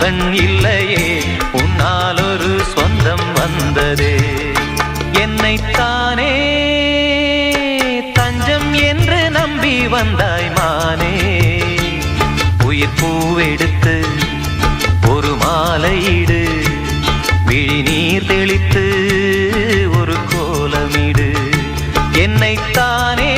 நண்பன் இல்லையே உன்னால் ஒரு சொந்தம் வந்ததே. என்னைத்தானே தஞ்சம் என்று நம்பி வந்தாய் மானே. உயிர் பூவெடுத்து ஒரு மாலையிடு, விழி நீர் தெளித்து ஒரு கோலமிடு. என்னைத்தானே